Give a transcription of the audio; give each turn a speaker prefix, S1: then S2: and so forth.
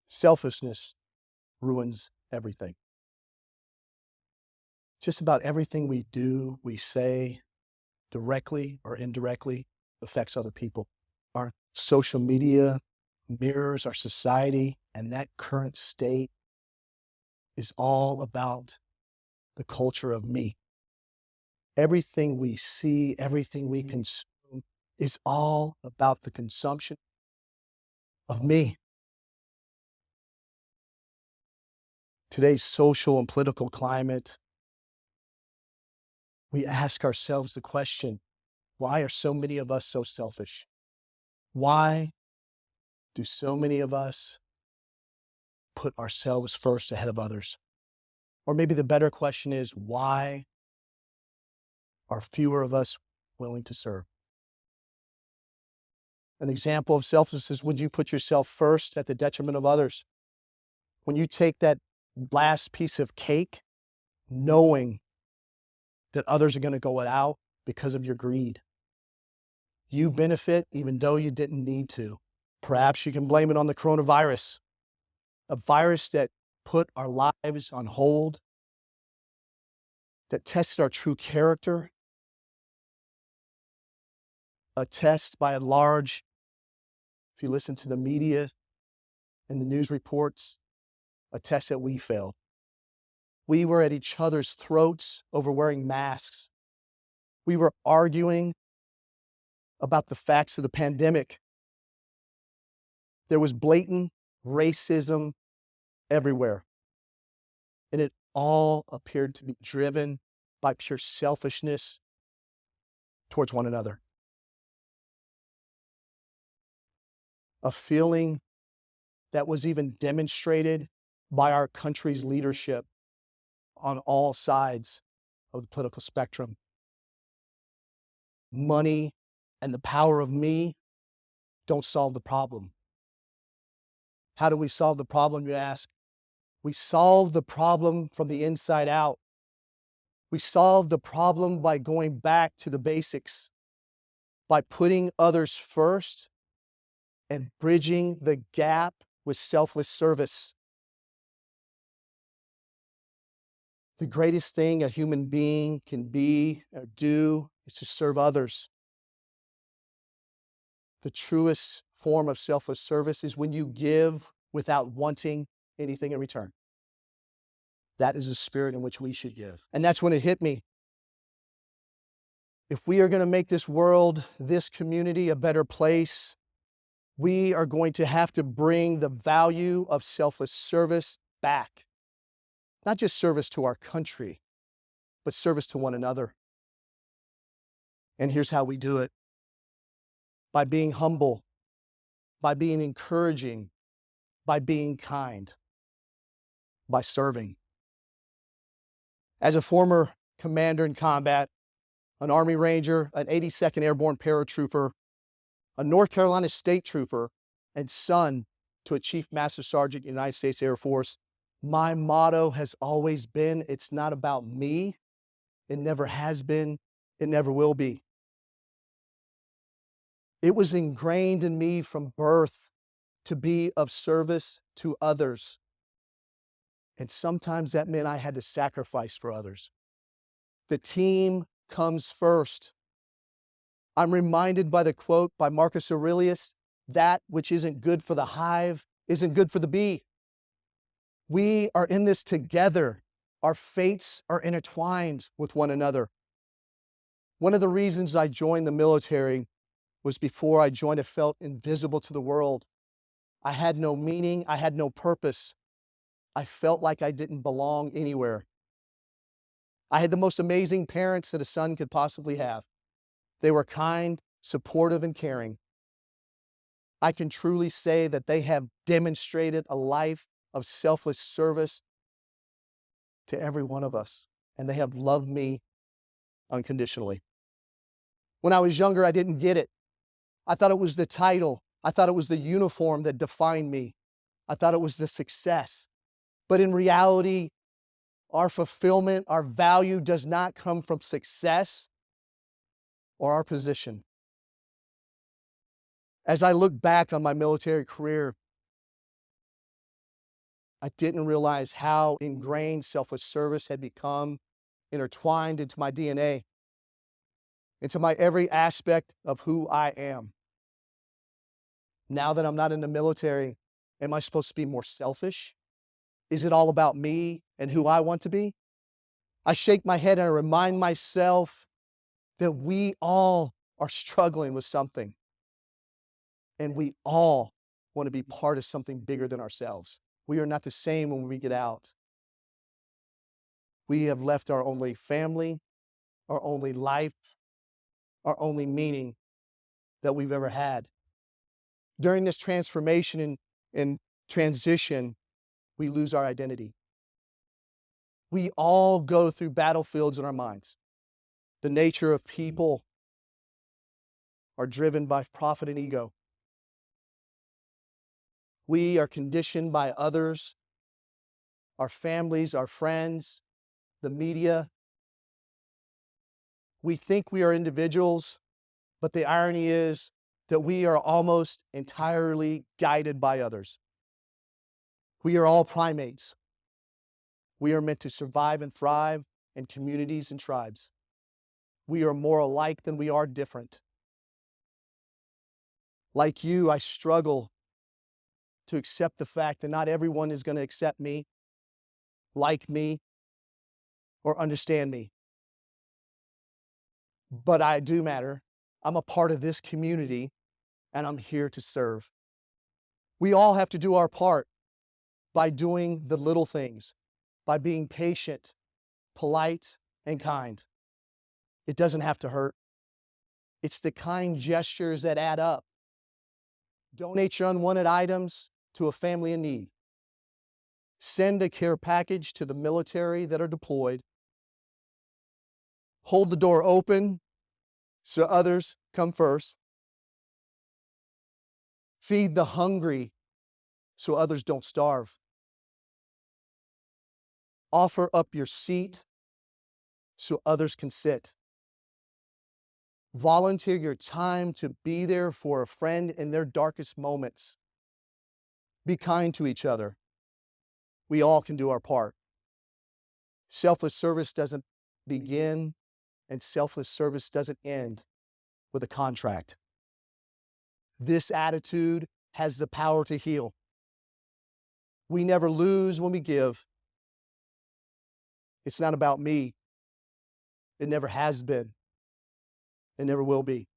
S1: Selfishness ruins everything. Just about everything we do, we say, directly or indirectly, affects other people. Our social media mirrors our society, and that current state is all about the culture of me. Everything we see, everything we consume is all about the consumption of me. Today's social and political climate, we ask ourselves the question, why are so many of us so selfish? Why do so many of us put ourselves first ahead of others? Or maybe the better question is, why are fewer of us willing to serve? An example of selflessness is when you put yourself first at the detriment of others. When you take that last piece of cake, knowing that others are going to go without because of your greed. You benefit even though you didn't need to. Perhaps you can blame it on the coronavirus, a virus that put our lives on hold, that tested our true character, a test by and large, if you listen to the media and the news reports, a test that we failed. We were at each other's throats over wearing masks. We were arguing about the facts of the pandemic. There was blatant racism everywhere. And it all appeared to be driven by pure selfishness towards one another. A feeling that was even demonstrated by our country's leadership on all sides of the political spectrum. Money and the power of me don't solve the problem. How do we solve the problem, you ask? We solve the problem from the inside out. We solve the problem by going back to the basics, by putting others first and bridging the gap with selfless service. The greatest thing a human being can be or do is to serve others. The truest form of selfless service is when you give without wanting anything in return. That is the spirit in which we should give. And that's when it hit me. If we are going to make this world, this community, a better place, we are going to have to bring the value of selfless service back. Not just service to our country, but service to one another. And here's how we do it. By being humble, by being encouraging, by being kind, by serving. As a former commander in combat, an Army Ranger, an 82nd Airborne Paratrooper, a North Carolina State Trooper, and son to a Chief Master Sergeant in the United States Air Force, my motto has always been, it's not about me. It never has been. It never will be. It was ingrained in me from birth to be of service to others. And sometimes that meant I had to sacrifice for others. The team comes first. I'm reminded by the quote by Marcus Aurelius, that which isn't good for the hive isn't good for the bee. We are in this together. Our fates are intertwined with one another. One of the reasons I joined the military was before I joined, I felt invisible to the world. I had no meaning. I had no purpose. I felt like I didn't belong anywhere. I had the most amazing parents that a son could possibly have. They were kind, supportive, and caring. I can truly say that they have demonstrated a life of selfless service to every one of us, and they have loved me unconditionally. When I was younger, I didn't get it. I thought it was the title. I thought it was the uniform that defined me. I thought it was the success. But in reality, our fulfillment, our value does not come from success or our position. As I look back on my military career, I didn't realize how ingrained selfless service had become, intertwined into my DNA, into my every aspect of who I am. Now that I'm not in the military, am I supposed to be more selfish? Is it all about me and who I want to be? I shake my head and I remind myself that we all are struggling with something. And we all want to be part of something bigger than ourselves. We are not the same when we get out. We have left our only family, our only life, our only meaning that we've ever had. During this transformation and transition, we lose our identity. We all go through battlefields in our minds. The nature of people are driven by profit and ego. We are conditioned by others, our families, our friends, the media. We think we are individuals, but the irony is that we are almost entirely guided by others. We are all primates. We are meant to survive and thrive in communities and tribes. We are more alike than we are different. Like you, I struggle to accept the fact that not everyone is going to accept me, like me, or understand me. But I do matter. I'm a part of this community, and I'm here to serve. We all have to do our part by doing the little things, by being patient, polite, and kind. It doesn't have to hurt. It's the kind gestures that add up. Donate your unwanted items to a family in need. Send a care package to the military that are deployed. Hold the door open so others come first. Feed the hungry so others don't starve. Offer up your seat so others can sit. Volunteer your time to be there for a friend in their darkest moments. Be kind to each other. We all can do our part. Selfless service doesn't begin, and selfless service doesn't end with a contract. This attitude has the power to heal. We never lose when we give. It's not about me. It never has been. It never will be.